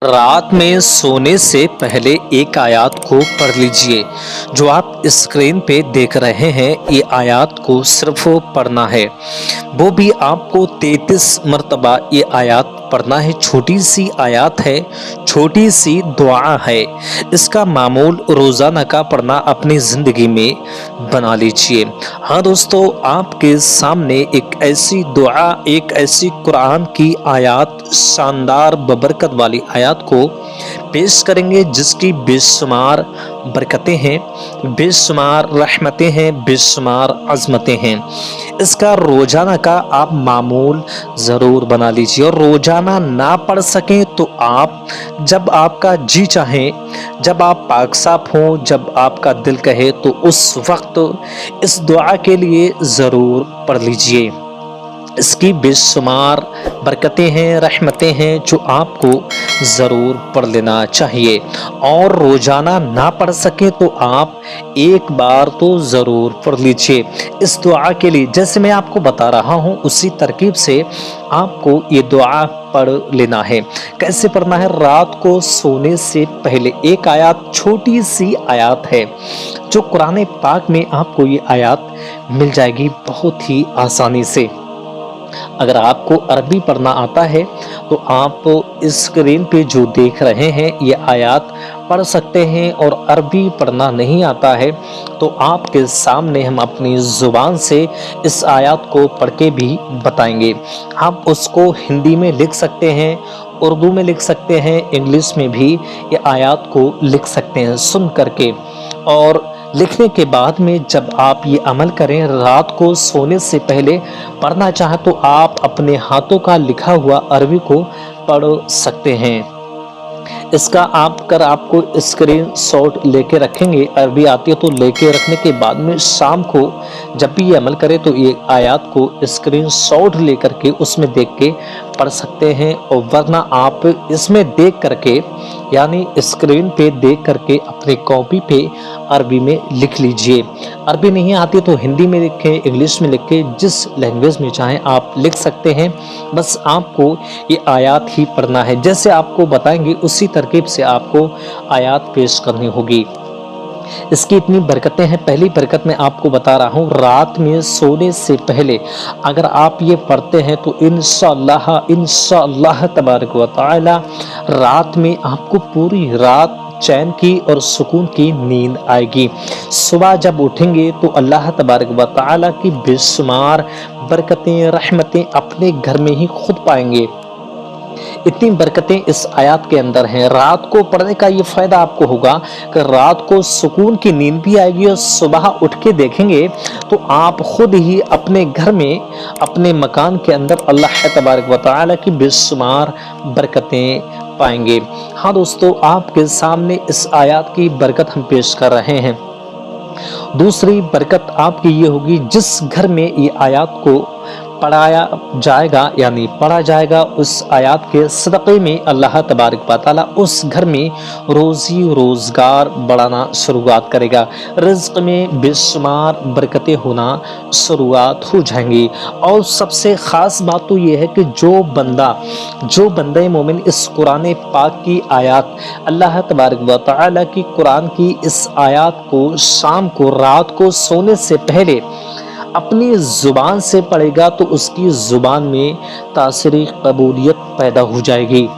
रात में सोने से पहले एक आयत को पढ़ लीजिए। जो आप स्क्रीन पे देख रहे हैं, ये आयत को सिर्फ पढ़ना है। वो भी आपको 33 मरतबा ये आयत पढ़ना है। छोटी सी आयत है, छोटी सी दुआ है। इसका मामूल रोज़ाना का पढ़ना अपनी ज़िंदगी में बना लीजिए। हाँ दोस्तों, आपके सामने एक ऐसी दुआ, एक ऐसी कुरान की आयत, शानदार बबरकत वाली आयत को पेश करेंगे जिसकी बेशुमार बरकतें हैं, बेशुमार रहमतें हैं, बेशुमार अज़मतें हैं। इसका रोज़ाना का आप मामूल ज़रूर बना लीजिए। और रोज़ाना ना पढ़ सकें तो आप जब आपका जी चाहे, जब आप पाक साफ हों, जब आपका दिल कहे, तो उस वक्त इस दुआ के लिए ज़रूर पढ़ लीजिए। इसकी बेशुमार बरकतें हैं, रहमतें हैं, जो आपको ज़रूर पढ़ लेना चाहिए। और रोज़ाना ना पढ़ सके तो आप एक बार तो ज़रूर पढ़ लीजिए। इस दुआ के लिए जैसे मैं आपको बता रहा हूँ, उसी तरकीब से आपको ये दुआ पढ़ लेना है। कैसे पढ़ना है? रात को सोने से पहले एक आयत, छोटी सी आयत है, जो कुरान पाक में आपको ये आयत मिल जाएगी बहुत ही आसानी से। अगर आपको अरबी पढ़ना आता है तो आप स्क्रीन पे जो देख रहे हैं ये आयत पढ़ सकते हैं। और अरबी पढ़ना नहीं आता है तो आपके सामने हम अपनी ज़ुबान से इस आयत को पढ़ के भी बताएंगे। आप उसको हिंदी में लिख सकते हैं, उर्दू में लिख सकते हैं, इंग्लिश में भी ये आयत को लिख सकते हैं सुन करके। और लिखने के बाद में जब आप ये अमल करें, रात को सोने से पहले पढ़ना चाहें तो आप अपने हाथों का लिखा हुआ अरबी को पढ़ सकते हैं। इसका आपको स्क्रीन शॉट लेके रखेंगे, अरबी आती है तो लेके रखने के बाद में शाम को जब भी ये अमल करें तो ये आयत को स्क्रीन शॉट लेकर के उसमें देख के पढ़ सकते हैं। और वरना आप इसमें देख करके, यानी स्क्रीन पे देख करके अपनी कॉपी पे अरबी में लिख लीजिए। अरबी नहीं आती तो हिंदी में लिखें, इंग्लिश में लिखें, जिस लैंग्वेज में चाहें आप लिख सकते हैं। बस आपको ये आयत ही पढ़ना है। जैसे आपको बताएंगे उसी तरकीब से आपको आयत पेश करनी होगी। इसकी इतनी बरकतें हैं। पहली बरकत मैं आपको बता रहा हूँ, रात में सोने से पहले अगर आप ये पढ़ते हैं तो इंशाअल्लाह तबारक व तआला रात में आपको पूरी रात चैन की और सुकून की नींद आएगी। सुबह जब उठेंगे तो अल्लाह तबारक व तआला की बेशुमार बरकतें, रहमतें अपने घर में ही खुद पाएंगे। इतनी बरकतें इस आयत के अंदर हैं। रात को पढ़ने का ये फ़ायदा आपको होगा कि रात को सुकून की नींद भी आएगी और सुबह उठ के देखेंगे तो आप खुद ही अपने घर में, अपने मकान के अंदर अल्लाह तबारक व तआला की बेशुमार बरकतें पाएंगे। हाँ दोस्तों, आपके सामने इस आयत की बरकत हम पेश कर रहे हैं। दूसरी बरकत आपकी ये होगी, जिस घर में ये आयत को पढ़ाया जाएगा, यानी पढ़ा जाएगा, उस आयत के सदक़े में अल्लाह तबारक व तआला उस घर में रोज़ी रोज़गार बढ़ाना शुरुआत करेगा। रिज़्क़ में बेशुमार बरकतें होना शुरुआत हो जाएंगी। और सबसे ख़ास बात तो ये है कि जो बंदे मोमिन इस कुरान पाक की आयत, अल्लाह तबारक व तआला की कुरान की इस आयत को शाम को, रात को सोने से पहले अपनी ज़ुबान से पढ़ेगा तो उसकी ज़ुबान में तासीर कबूलियत पैदा हो जाएगी।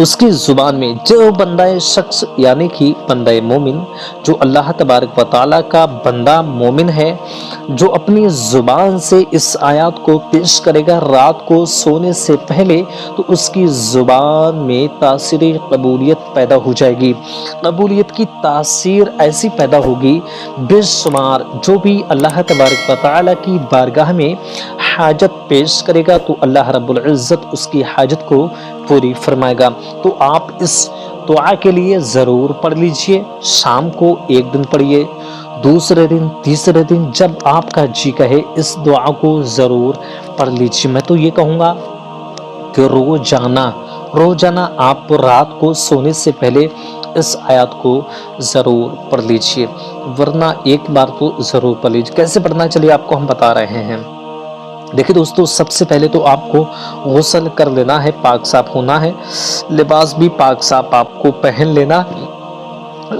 उसकी ज़ुबान में जो बंदा शख्स, यानी कि बंदा मोमिन, जो अल्लाह तबारक व तआला का बंदा मोमिन है, जो अपनी ज़ुबान से इस आयत को पेश करेगा रात को सोने से पहले, तो उसकी ज़ुबान में तासीर कबूलियत पैदा हो जाएगी। कबूलियत की तासीर ऐसी पैदा होगी बेशुमार। जो भी अल्लाह तबारक व तआला की बारगाह में हाजत पेश करेगा तो अल्लाह रब्बुल इज़्ज़त उसकी हाजत को पूरी फरमाएगा। तो आप इस दुआ के लिए ज़रूर पढ़ लीजिए। शाम को एक दिन पढ़िए, दूसरे दिन, तीसरे दिन, जब आपका जी कहे इस दुआ को ज़रूर पढ़ लीजिए। मैं तो ये कहूँगा कि रोज़ाना आप रात को सोने से पहले इस आयत को ज़रूर पढ़ लीजिए, वरना एक बार तो ज़रूर पढ़ लीजिए। कैसे पढ़ना, चलिए आपको हम बता रहे हैं। دیکھیں دوستو، سب سے پہلے تو آپ کو غسل کر لینا ہے، پاک صاف ہونا ہے، لباس بھی پاک صاف آپ کو پہن لینا۔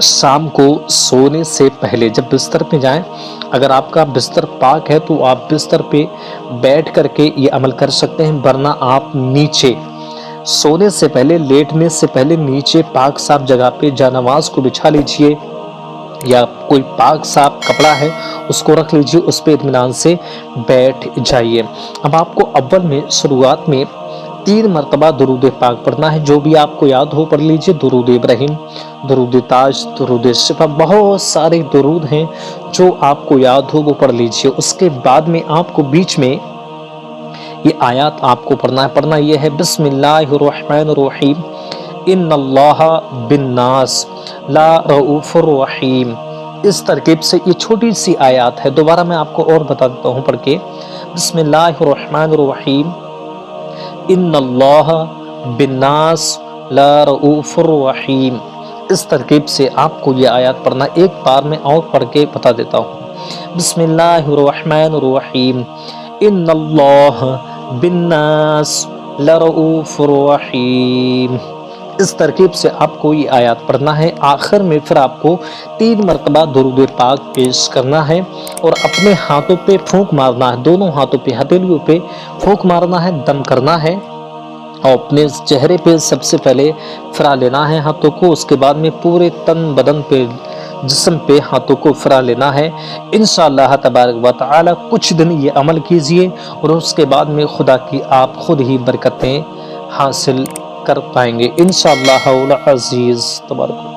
شام کو سونے سے پہلے جب بستر پہ جائیں، اگر آپ کا بستر پاک ہے تو آپ بستر پہ بیٹھ کر کے یہ عمل کر سکتے ہیں، ورنہ آپ نیچے سونے سے پہلے، لیٹنے سے پہلے نیچے پاک صاف جگہ پہ جانماز کو بچھا لیجئے، یا کوئی پاک صاف کپڑا ہے اس کو رکھ لیجئے، اس پہ اطمینان سے بیٹھ جائیے۔ اب آپ کو اول میں شروعات میں 3 مرتبہ درود پاک پڑھنا ہے، جو بھی آپ کو یاد ہو پڑھ لیجئے، درود ابراہیم، درود تاج، درود شفا، بہت سارے درود ہیں جو آپ کو یاد ہو وہ پڑھ لیجئے۔ اس کے بعد میں آپ کو بیچ میں یہ آیات آپ کو پڑھنا یہ ہے، بسم اللہ الرحمن الرحیم، ان اللہ بالناس لا رؤوف الرحیم۔ اس ترکیب سے یہ چھوٹی سی آیات ہے، دوبارہ میں آپ کو اور بتا دیتا ہوں پڑھ کے، بسم اللہ الرحمن الرحیم، ان اللہ بالناس لا رؤوف الرحیم۔ اس ترکیب سے آپ کو یہ آیات پڑھنا، ایک بار میں اور پڑھ کے بتا دیتا ہوں، بسم اللہ الرحمن الرحیم، ان اللہ بالناس لرؤوف الرحیم۔ اس ترکیب سے آپ کو یہ آیات پڑھنا ہے۔ آخر میں پھر آپ کو 3 مرتبہ درود پاک پیش کرنا ہے اور اپنے ہاتھوں پہ پھونک مارنا ہے، دونوں ہاتھوں پہ، ہتھیلیوں پہ پھونک مارنا ہے، دم کرنا ہے، اور اپنے چہرے پہ سب سے پہلے پھرا لینا ہے ہاتھوں کو، اس کے بعد میں پورے تن بدن پہ، جسم پہ ہاتھوں کو پھرا لینا ہے۔ انشاءاللہ تبارک و تعالی کچھ دن یہ عمل کیجئے اور اس کے بعد میں خدا کی آپ خود ہی برکتیں حاصل کر پائیں گے انشاءاللہ العزیز تبارک۔